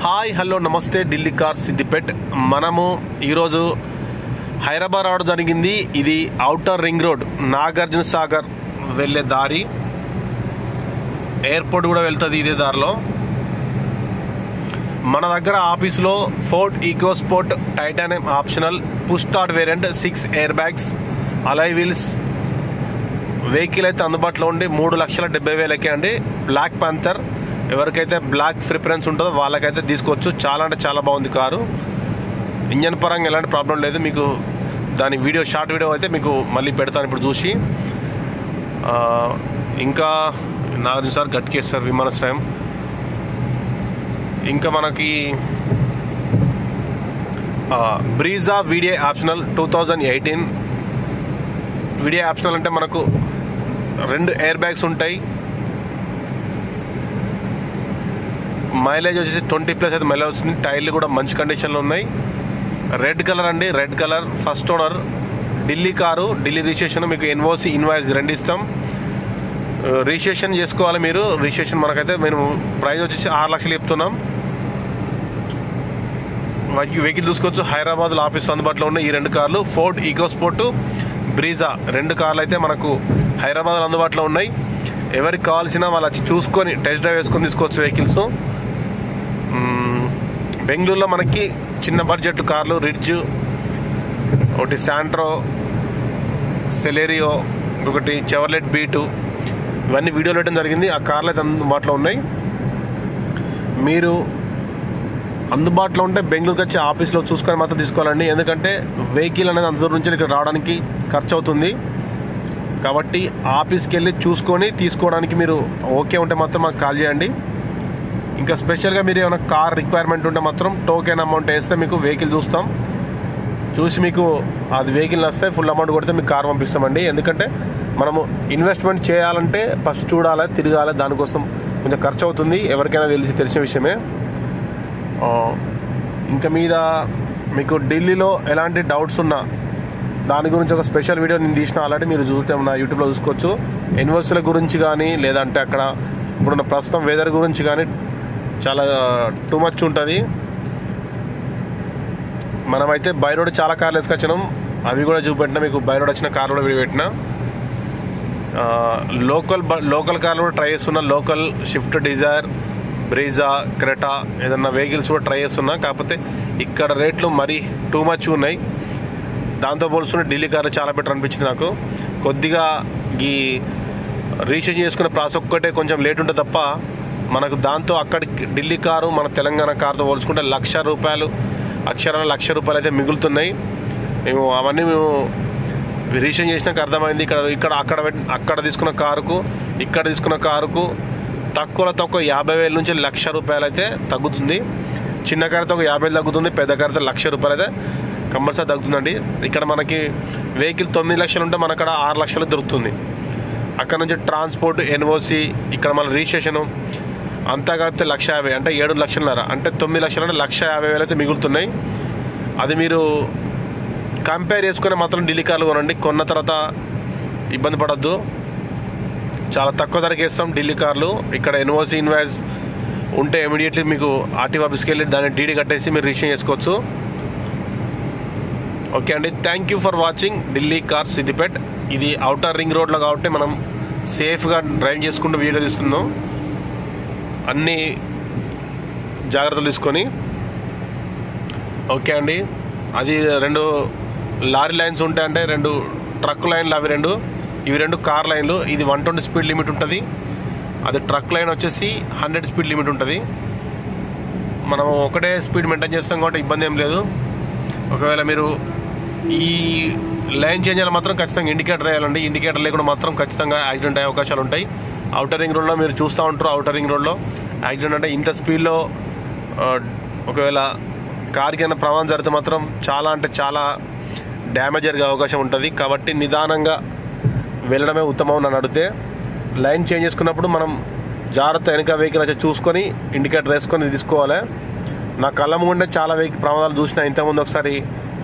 Hi hello నమస్తే Delhi car Siddipet. మనము ఈరోజు హైదరాబాద్ రావడం జరిగింది. ఇది outer ring road, Nagarjuna Sagar వెళ్ళే దారి. ఎయిర్పోర్ట్ కూడా వెళ్తుంది ఇదే దారిలో. మన దగ్గర ఆఫీస్లో Ford EcoSport titanium optional push start variant 6 air bags alloy wheels vehicle అయితే అందుబాటులో ఉండి 3,70,000కే అండి. బ్లాక్ ప్యాంథర్, ఎవరికైతే బ్లాక్ ప్రిఫరెన్స్ ఉంటుందో వాళ్ళకైతే తీసుకోవచ్చు. చాలా అంటే చాలా బాగుంది కారు. ఇంజన్ పరంగా ఎలాంటి ప్రాబ్లం లేదు. మీకు దాని వీడియో, షార్ట్ వీడియో అయితే మీకు మళ్ళీ పెడతాను ఇప్పుడు చూసి. ఇంకా నాగార్జున సార్ గట్కేశ్వర్ విమానాశ్రయం. ఇంకా మనకి Brezza video optional 2018. Video optional అంటే మనకు 2 ఎయిర్ బ్యాగ్స్ ఉంటాయి. మైలేజ్ వచ్చేసి 20+ అయితే మైలేజ్ వస్తుంది. టైర్లు కూడా మంచి కండిషన్లో ఉన్నాయి. రెడ్ కలర్ అండి, red colour. First owner, Delhi car, Delhi registration. మీకు ఎన్ఓసి ఇన్వాయిస్ 2 ఇస్తాం. రిజిస్ట్రేషన్ చేసుకోవాలి మీరు. రిజిస్ట్రేషన్ మనకైతే మేము ప్రైస్ వచ్చేసి 6 లక్షలు చెప్తున్నాం. వెహికల్ చూసుకోవచ్చు. హైదరాబాద్లో ఆఫీస్లో అందుబాటులో ఉన్న ఈ 2 కార్లు, ఫోర్డ్ ఈకోస్పోర్ట్, బ్రీజా, 2 కార్లు అయితే మనకు హైదరాబాద్లో అందుబాటులో ఉన్నాయి. ఎవరికి కావాల్సిన వాళ్ళు వచ్చి చూసుకొని టెస్ట్ డ్రైవ్ వేసుకొని తీసుకోవచ్చు వెహికల్స్. బెంగళూరులో మనకి చిన్న బడ్జెట్ కార్లు, రిడ్జ్, ఒకటి శాంట్రో, సెలెరియో, ఒకటి చెవర్లెట్ బీటు, ఇవన్నీ వీడియోలు పెట్టడం జరిగింది. ఆ కార్లు అయితే అందుబాటులో ఉన్నాయి. మీరు అందుబాటులో ఉంటే బెంగళూరుకి వచ్చి ఆఫీస్లో చూసుకొని మాత్రం తీసుకోవాలండి. ఎందుకంటే వెహికల్ అనేది అంత దూరం నుంచి ఇక్కడ రావడానికి ఖర్చు అవుతుంది. కాబట్టి ఆఫీస్కి వెళ్ళి చూసుకొని తీసుకోవడానికి మీరు ఓకే ఉంటే మాత్రం మాకు కాల్ చేయండి. ఇంకా స్పెషల్గా మీరు ఏమైనా కార్ రిక్వైర్మెంట్ ఉంటే మాత్రం టోకెన్ అమౌంట్ వేస్తే మీకు వెహికల్ చూస్తాం. చూసి మీకు అది వెహికల్ వస్తే ఫుల్ అమౌంట్ కొడితే మీకు కార్ పంపిస్తామండి. ఎందుకంటే మనము ఇన్వెస్ట్మెంట్ చేయాలంటే ఫస్ట్ చూడాలి, తిరగాలి. దానికోసం కొంచెం ఖర్చు అవుతుంది. ఎవరికైనా తెలిసిన విషయమే. ఇంకా మీద మీకు ఢిల్లీలో ఎలాంటి డౌట్స్ ఉన్నా దాని గురించి ఒక స్పెషల్ వీడియో నేను తీసిన. ఆల్రెడీ మీరు చూస్తే నా యూట్యూబ్లో చూసుకోవచ్చు. యూనివర్సిటీల గురించి కానీ, లేదంటే అక్కడ ఇప్పుడున్న ప్రస్తుతం వెదర్ గురించి కానీ చాలా టూ మచ్ ఉంటుంది. మనమైతే బై రోడ్ చాలా కార్లు వేసుకొచ్చినాం, అవి కూడా చూపెట్టినా. మీకు బై రోడ్ వచ్చిన కార్లు కూడా పెట్టిన. లోకల్ కార్లు కూడా ట్రై చేస్తున్నా. Local Swift Dzire, Brezza, Creta, ఏదన్నా వెహికల్స్ కూడా ట్రై చేస్తున్నా. కాకపోతే ఇక్కడ రేట్లు మరీ టూ మచ్ ఉన్నాయి. దాంతో పోల్చుకుంటే ఢిల్లీ కార్లు చాలా బెటర్ అనిపించింది నాకు. కొద్దిగా ఈ రిజిస్ట్రేషన్ చేసుకునే ప్రాసెస్ ఒక్కటే కొంచెం లేట్ ఉంటుంది తప్ప మనకు దాంతో అక్కడికి ఢిల్లీ కారు మన తెలంగాణ కారుతో పోల్చుకుంటే ₹1,00,000 అక్షరాల ₹1,00,000 అయితే మిగులుతున్నాయి. అవన్నీ మేము రిజిస్ట్రేషన్ చేసినాక అర్థమైంది. అక్కడ తీసుకున్న కారుకు ఇక్కడ తీసుకున్న కారుకు తక్కువ 50,000 నుంచి ₹1,00,000 అయితే తగ్గుతుంది. చిన్న కారుతో ఒక 50,000 తగ్గుతుంది, పెద్ద కారుతో ₹1,00,000 అయితే కంపల్సరీ తగ్గుతుందండి. ఇక్కడ మనకి వెహికల్ 9 లక్షలు ఉంటే మన అక్కడ 6 లక్షలు దొరుకుతుంది. అక్కడ నుంచి ట్రాన్స్పోర్ట్, ఎన్ఓసి, ఇక్కడ మన రిజిస్ట్రేషను అంతా కలిపితే 1,50,000 అంటే 7,500,000 అంటే 9 లక్షలు అంటే 1,50,000 అయితే మిగులుతున్నాయి. అది మీరు కంపేర్ చేసుకుని మాత్రం ఢిల్లీ కార్లు కొనండి. కొన్న తర్వాత ఇబ్బంది పడద్దు. చాలా తక్కువ ధరకి ఇస్తాం ఢిల్లీ కార్లు. ఇక్కడ ఎన్ఓసి ఇన్వాయిస్ ఉంటే ఇమీడియట్లీ మీకు ఆర్టీఓ ఆఫీస్కి వెళ్ళి దాన్ని డీడీ కట్టేసి మీరు రిజిస్ట్రేషన్ చేసుకోవచ్చు. ఓకే అండి, thank you for watching Delhi car Siddipet. ఇది ఔటర్ రింగ్ రోడ్లో కాబట్టి మనం సేఫ్గా డ్రైవ్ చేసుకుంటూ వీడియో తీస్తున్నాం. అన్ని జాగ్రత్తలు తీసుకొని. ఓకే అండి, అది 2 లారీ లైన్స్ ఉంటాయంటే 2 ట్రక్ లైన్లు, ఇవి 2 కార్ లైన్లు. ఇది 120 స్పీడ్ లిమిట్ ఉంటుంది. అది ట్రక్ లైన్ వచ్చేసి 100 స్పీడ్ లిమిట్ ఉంటుంది. మనం ఒకటే స్పీడ్ మెయింటైన్ చేస్తాం కాబట్టి ఇబ్బంది ఏం లేదు. ఒకవేళ మీరు ఈ లైన్ చేంజ్ అయ్యాలి మాత్రం ఖచ్చితంగా ఇండికేటర్ వేయాలండి. ఇండికేటర్ లేకుండా మాత్రం ఖచ్చితంగా యాక్సిడెంట్ అయ్యే అవకాశాలు ఉంటాయి. ఔటర్ రింగ్ రోడ్లో మీరు చూస్తూ ఉంటారు. ఔటర్ రింగ్ రోడ్లో యాక్సిడెంట్ అంటే ఇంత స్పీడ్లో ఒకవేళ కార్కి ఏమైనా ప్రమాదం జరిగితే మాత్రం చాలా అంటే చాలా డ్యామేజ్ జరిగే అవకాశం ఉంటుంది. కాబట్టి నిదానంగా వెళ్ళడమే ఉత్తమం నన్ను అడిగితే. లైన్ చేంజ్ చేసుకున్నప్పుడు మనం జాగ్రత్త వెనక వెహికల్ వచ్చి చూసుకొని ఇండికేటర్ వేసుకొని తీసుకోవాలి. నా కళ్ళ ముందే చాలా ప్రమాదాలు చూసిన. ఇంతకుముందు ఒకసారి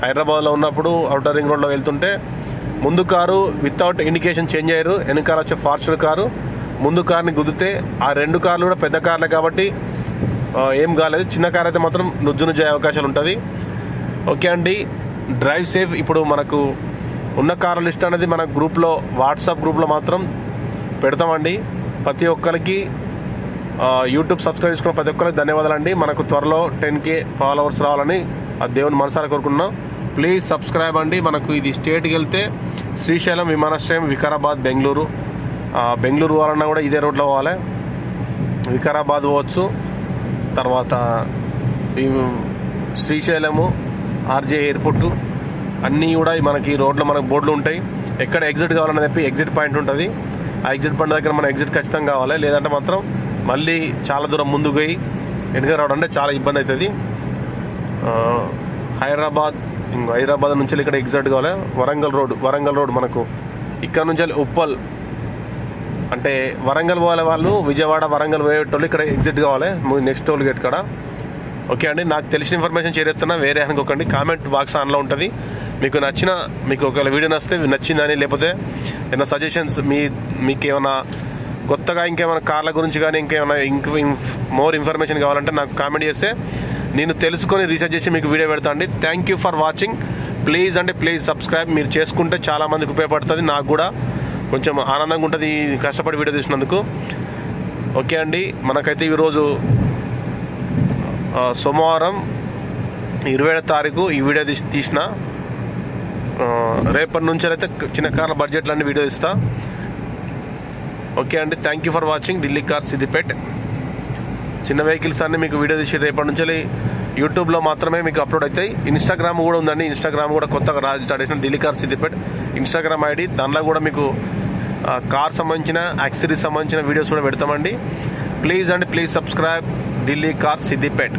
హైదరాబాద్లో ఉన్నప్పుడు ఔటర్ రింగ్ రోడ్లో వెళ్తుంటే ముందు కారు వితౌట్ ఇండికేషన్ చేంజ్ అయ్యారు. వెనకాల వచ్చే ఫార్చునర్ కారు ముందు కార్ని గుద్దితే ఆ 2 కార్లు కూడా పెద్ద కార్లే కాబట్టి ఏం కాలేదు. చిన్న కార్ అయితే మాత్రం నుజ్జు అయ్యే అవకాశాలు ఉంటుంది. ఓకే అండి, డ్రైవ్ సేఫ్. ఇప్పుడు మనకు ఉన్న కార్ల లిస్ట్ అనేది మన గ్రూప్లో, వాట్సాప్ గ్రూప్లో మాత్రం పెడతామండి. ప్రతి ఒక్కరికి యూట్యూబ్ సబ్స్క్రైబ్ చేసుకున్న ప్రతి ఒక్కరికి ధన్యవాదాలండి. మనకు త్వరలో 10K ఫాలోవర్స్ రావాలని ఆ దేవుని మనసారా కోరుకుంటున్నాం. ప్లీజ్ సబ్స్క్రైబ్ అండి. మనకు ఇది స్టేట్కి వెళ్తే శ్రీశైలం విమానాశ్రయం, వికారాబాద్, బెంగళూరు. బెంగళూరు పోవాలన్నా కూడా ఇదే రోడ్లో పోవాలి. వికారాబాద్ పోవచ్చు, తర్వాత శ్రీశైలము, ఆర్జే ఎయిర్పోర్టు అన్నీ కూడా మనకి రోడ్లో మనకు బోర్డులు ఉంటాయి. ఎక్కడ ఎగ్జిట్ కావాలని చెప్పి ఎగ్జిట్ పాయింట్ ఉంటుంది. ఆ ఎగ్జిట్ పాయింట్ దగ్గర మన ఎగ్జిట్ ఖచ్చితంగా కావాలి. లేదంటే మాత్రం మళ్ళీ చాలా దూరం ముందుకు పోయి వెనుక రావడం అంటే చాలా ఇబ్బంది అవుతుంది. హైదరాబాద్ నుంచి ఇక్కడ ఎగ్జిట్ కావాలి. వరంగల్ రోడ్ మనకు ఇక్కడ నుంచి ఉప్పల్, అంటే వరంగల్ పోలే వాళ్ళు విజయవాడ వరంగల్ పోయేటోళ్ళు ఇక్కడ ఎగ్జిట్ కావాలి నెక్స్ట్ టోల్ గేట్ కాడ. ఓకే అండి, నాకు తెలిసిన ఇన్ఫర్మేషన్ షేర్ చేస్తున్నా, వేరే అనుకోకండి. కామెంట్ బాక్స్ ఆన్లో ఉంటుంది. మీకు ఒకవేళ వీడియో నచ్చిందని, లేకపోతే ఏమైనా సజెషన్స్, మీకు ఏమైనా కొత్తగా ఇంకేమైనా కార్ల గురించి కానీ ఇంకేమైనా మోర్ ఇన్ఫర్మేషన్ కావాలంటే నాకు కామెంట్ చేస్తే నేను తెలుసుకొని రీసెర్చ్ చేసి మీకు వీడియో పెడతా అండి. Thank you for watching. Please subscribe. మీరు చేసుకుంటే చాలామందికి ఉపయోగపడుతుంది, నాకు కూడా కొంచెం ఆనందంగా ఉంటుంది కష్టపడి వీడియో తీసినందుకు. ఓకే అండి, మనకైతే ఈరోజు సోమవారం 27వ తారీఖు ఈ వీడియో తీసిన. రేపటి నుంచి అయితే చిన్న కార్ల బడ్జెట్లు అన్ని వీడియో ఇస్తా. ఓకే అండి, thank you for watching. Delhi car Siddipet. చిన్న వెహికల్స్ అన్ని మీకు వీడియో తీసి రేపటి నుంచి యూట్యూబ్లో మాత్రమే మీకు అప్లోడ్ అవుతాయి. ఇన్స్టాగ్రామ్ కూడా ఉందండి. ఇన్స్టాగ్రామ్ కూడా కొత్తగా స్టార్ట్ చేసిన Delhi car Siddipet Instagram ID. దానిలో కూడా మీకు కార్ సంబంధించిన యాక్సెసరీస్ సంబంధించిన వీడియోస్ కూడా పెడతామండి. Please subscribe Delhi car Siddipet.